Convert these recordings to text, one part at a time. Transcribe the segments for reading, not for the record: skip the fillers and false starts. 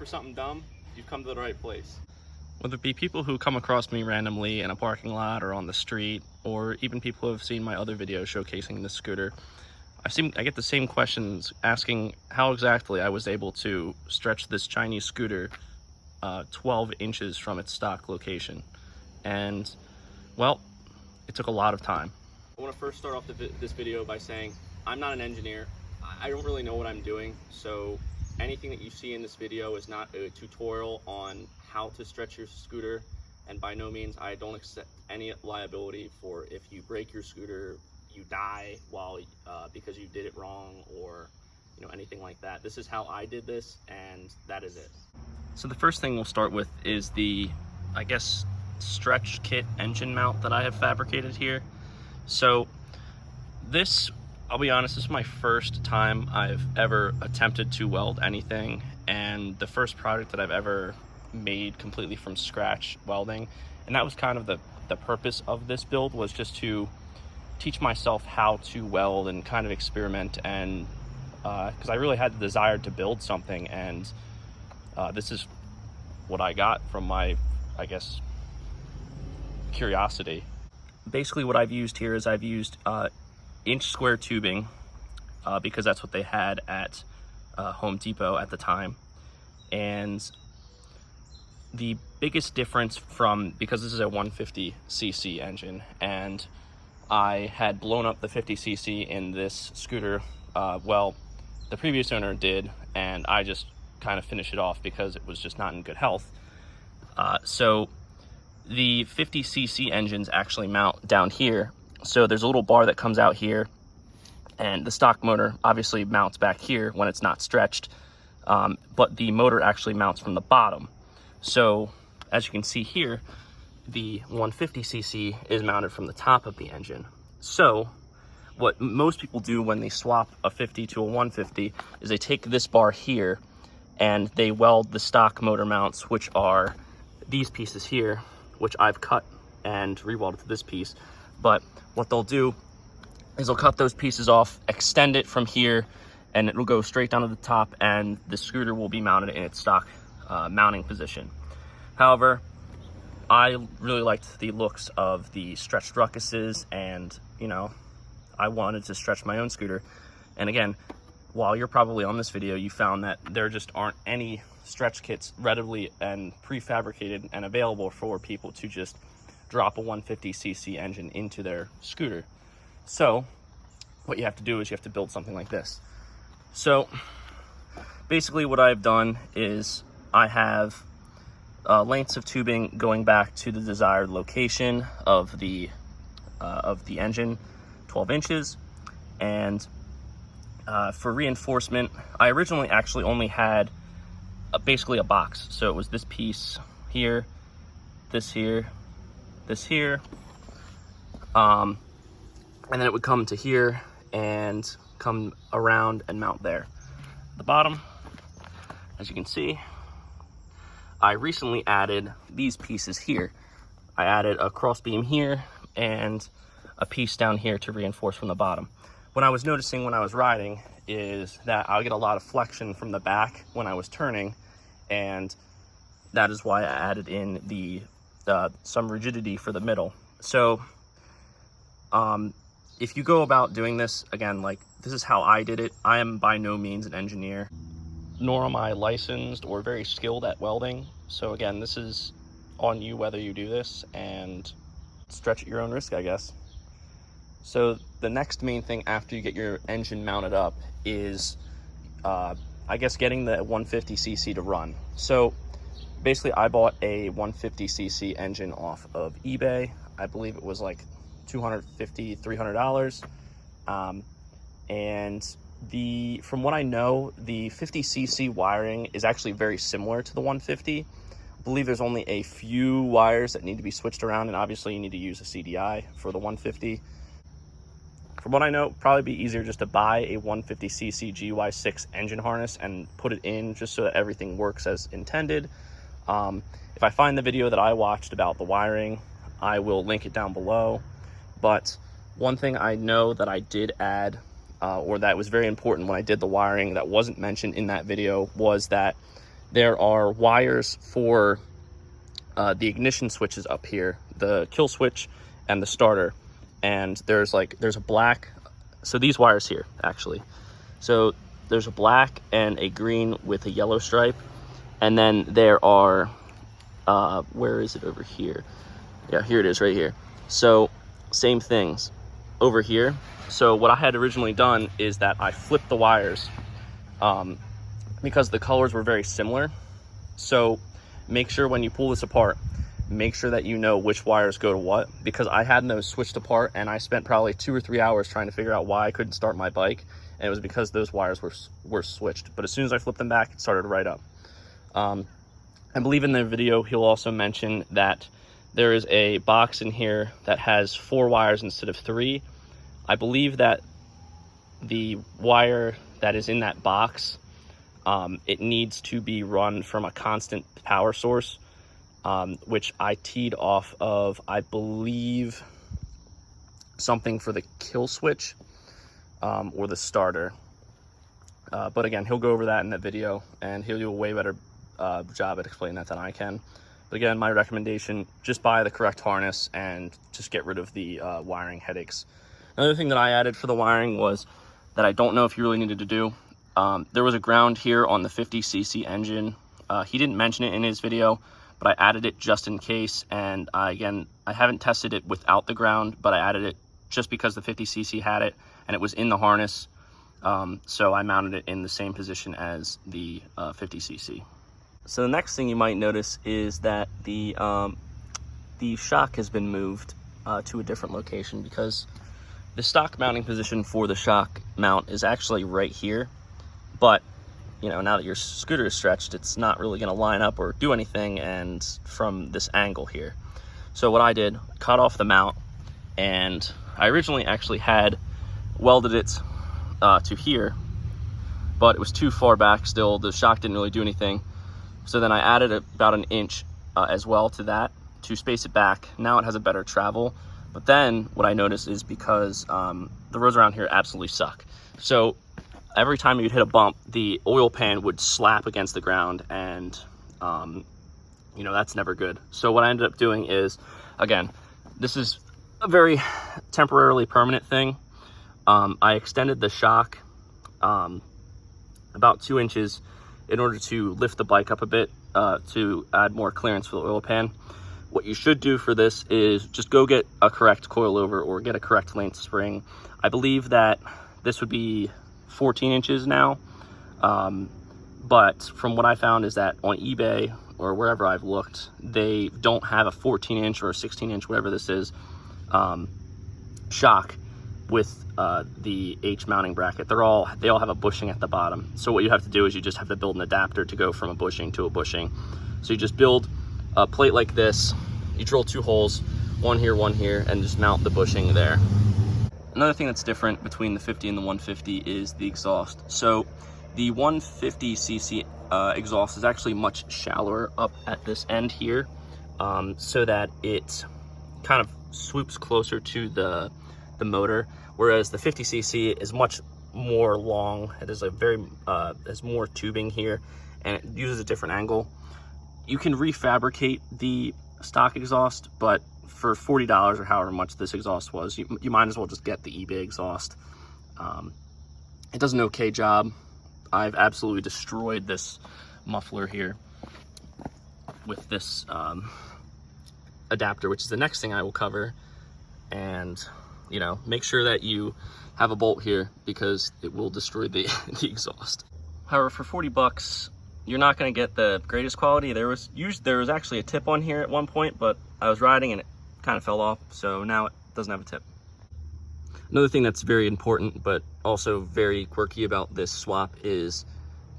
for something dumb, you've come to the right place. Whether it be people who come across me randomly in a parking lot or on the street, or even people who have seen my other videos showcasing this scooter, I get the same questions asking how exactly I was able to stretch this Chinese scooter 12 inches from its stock location. And, well, it took a lot of time. I want to first start off this video by saying I'm not an engineer. I don't really know what I'm doing, so anything that you see in this video is not a tutorial on how to stretch your scooter, and by no means I don't accept any liability for if you break your scooter, you die while because you did it wrong, or anything like that. This is how I did this, and that is it. So the first thing we'll start with is the, I guess, stretch kit engine mount that I have fabricated here. So this, I'll be honest, this is my first time I've ever attempted to weld anything, and the first product that I've ever made completely from scratch welding. And that was kind of the purpose of this build, was just to teach myself how to weld and kind of experiment, and because I really had the desire to build something, and this is what I got from my, I guess, curiosity. Basically what I've used here is I've used inch square tubing because that's what they had at Home Depot at the time. And the biggest difference because this is a 150cc engine, and I had blown up the 50cc in this scooter, well, the previous owner did, and I just kind of finished it off because it was just not in good health. So the 50cc engines actually mount down here. So there's a little bar that comes out here, and the stock motor obviously mounts back here when it's not stretched, but the motor actually mounts from the bottom. So as you can see here, the 150cc is mounted from the top of the engine. So what most people do when they swap a 50 to a 150 is they take this bar here and they weld the stock motor mounts, which are these pieces here, which I've cut and rewelded to this piece. But what they'll do is they'll cut those pieces off, extend it from here, and it will go straight down to the top, and the scooter will be mounted in its stock mounting position. However, I really liked the looks of the stretched ruckuses, and I wanted to stretch my own scooter. And again, while you're probably on this video, you found that there just aren't any stretch kits readily and prefabricated and available for people to just drop a 150cc engine into their scooter. So what you have to do is you have to build something like this. So basically what I've done is I have lengths of tubing going back to the desired location of the engine, 12 inches. And for reinforcement, I originally actually only had basically a box. So it was this piece here, this here, this here, and then it would come to here and come around and mount there. The bottom, as you can see, I recently added these pieces here. I added a cross beam here and a piece down here to reinforce from the bottom. What I was noticing when I was riding is that I'll get a lot of flexion from the back when I was turning, and that is why I added in the some rigidity for the middle. So if you go about doing this, again, like this is how I did it. I am by no means an engineer, nor am I licensed or very skilled at welding. So again, this is on you whether you do this, and stretch at your own risk, I guess. So the next main thing after you get your engine mounted up is, I guess, getting the 150cc to run. So basically I bought a 150cc engine off of eBay. I believe it was like $250, $300. And from what I know, the 50cc wiring is actually very similar to the 150. I believe there's only a few wires that need to be switched around, and obviously you need to use a CDI for the 150. From what I know, it'd probably be easier just to buy a 150cc GY6 engine harness and put it in just so that everything works as intended. If I find the video that I watched about the wiring, I will link it down below. But one thing I know that I did add, or that was very important when I did the wiring that wasn't mentioned in that video, was that there are wires for the ignition switches up here, the kill switch and the starter. And there's a black, so these wires here, actually. So there's a black and a green with a yellow stripe. And then there are, where is it over here? Yeah, here it is right here. So same things over here. So what I had originally done is that I flipped the wires because the colors were very similar. So make sure when you pull this apart, make sure that you know which wires go to what, because I had those switched apart and I spent probably 2 or 3 hours trying to figure out why I couldn't start my bike, and it was because those wires were switched. But as soon as I flipped them back, it started right up. I believe in the video he'll also mention that there is a box in here that has 4 wires instead of 3. I believe that the wire that is in that box, it needs to be run from a constant power source, which I teed off of, I believe, something for the kill switch or the starter. But again, he'll go over that in that video, and he'll do a way better job at explaining that than I can. But again, my recommendation, just buy the correct harness and just get rid of the wiring headaches. Another thing that I added for the wiring was that I don't know if you really needed to do. There was a ground here on the 50cc engine. He didn't mention it in his video, but I added it just in case. And I haven't tested it without the ground, but I added it just because the 50cc had it and it was in the harness. So I mounted it in the same position as the 50cc. So the next thing you might notice is that the shock has been moved to a different location, because the stock mounting position for the shock mount is actually right here. But, you know, now that your scooter is stretched, it's not really going to line up or do anything and from this angle here. So what I did, cut off the mount, and I originally actually had welded it to here, but it was too far back still. The shock didn't really do anything. So then I added about an inch as well to that to space it back. Now it has a better travel. But then what I noticed is because the roads around here absolutely suck. So every time you'd hit a bump, the oil pan would slap against the ground, and you know, that's never good. So what I ended up doing is, again, this is a very temporarily permanent thing. I extended the shock about 2 inches in order to lift the bike up a bit to add more clearance for the oil pan. What you should do for this is just go get a correct coilover or get a correct length spring. I believe that this would be 14 inches now. But from what I found is that on eBay or wherever I've looked, they don't have a 14 inch or a 16 inch, whatever this is, shock with the H mounting bracket. They all have a bushing at the bottom. So what you have to do is you just have to build an adapter to go from a bushing to a bushing. So you just build a plate like this, you drill 2 holes, one here, and just mount the bushing there. Another thing that's different between the 50 and the 150 is the exhaust. So the 150cc exhaust is actually much shallower up at this end here, so that it kind of swoops closer to the motor, whereas the 50cc is much more long. It is has more tubing here, and it uses a different angle. You can refabricate the stock exhaust, but for $40 or however much this exhaust was, you might as well just get the eBay exhaust. It does an okay job. I've absolutely destroyed this muffler here with this adapter, which is the next thing I will cover. And, you know, make sure that you have a bolt here because it will destroy the exhaust. However, for 40 bucks, you're not going to get the greatest quality. There was actually a tip on here at one point, but I was riding and it kind of fell off, so now it doesn't have a tip. Another thing that's very important but also very quirky about this swap is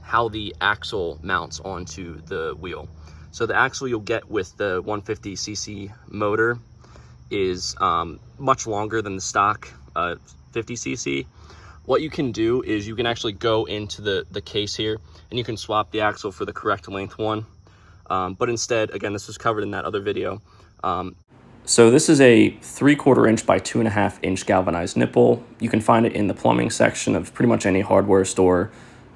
how the axle mounts onto the wheel. So the axle you'll get with the 150cc motor is much longer than the stock 50cc. What you can do is you can actually go into the case here and you can swap the axle for the correct length one. But instead, again, this was covered in that other video. So this is a 3/4 inch by 2.5 inch galvanized nipple. You can find it in the plumbing section of pretty much any hardware store.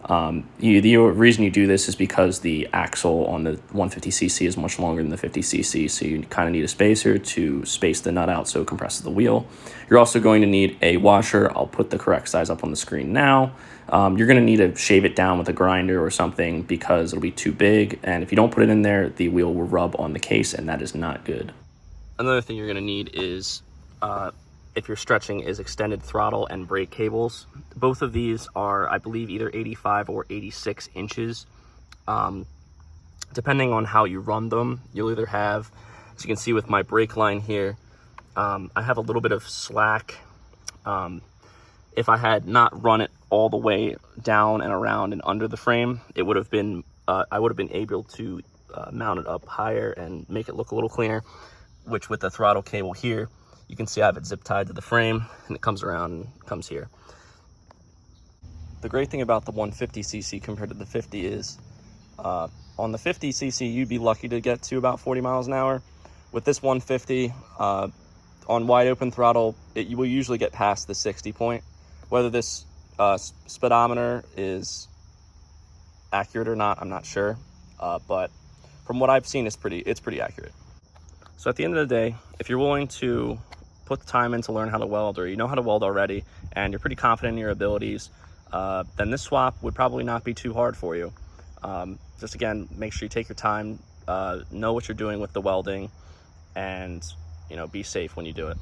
The reason you do this is because the axle on the 150cc is much longer than the 50cc, so you kind of need a spacer to space the nut out so it compresses the wheel. You're also going to need a washer. I'll put the correct size up on the screen now. You're going to need to shave it down with a grinder or something because it'll be too big, and if you don't put it in there, the wheel will rub on the case, and that is not good. Another thing you're going to need is, if you're stretching, is extended throttle and brake cables. Both of these are, I believe, either 85 or 86 inches. Depending on how you run them, you'll either have, as you can see with my brake line here, I have a little bit of slack. If I had not run it all the way down and around and under the frame, it would have been, I would have been able to mount it up higher and make it look a little cleaner, which with the throttle cable here, you can see I have it zip tied to the frame and it comes around and comes here. The great thing about the 150cc compared to the 50 is, on the 50cc, you'd be lucky to get to about 40 miles an hour. With this 150, on wide open throttle, you will usually get past the 60 point. Whether this speedometer is accurate or not, I'm not sure. But from what I've seen, it's pretty accurate. So at the end of the day, if you're willing to put the time in to learn how to weld, or you know how to weld already, and you're pretty confident in your abilities, then this swap would probably not be too hard for you. Just again, make sure you take your time, know what you're doing with the welding, and be safe when you do it.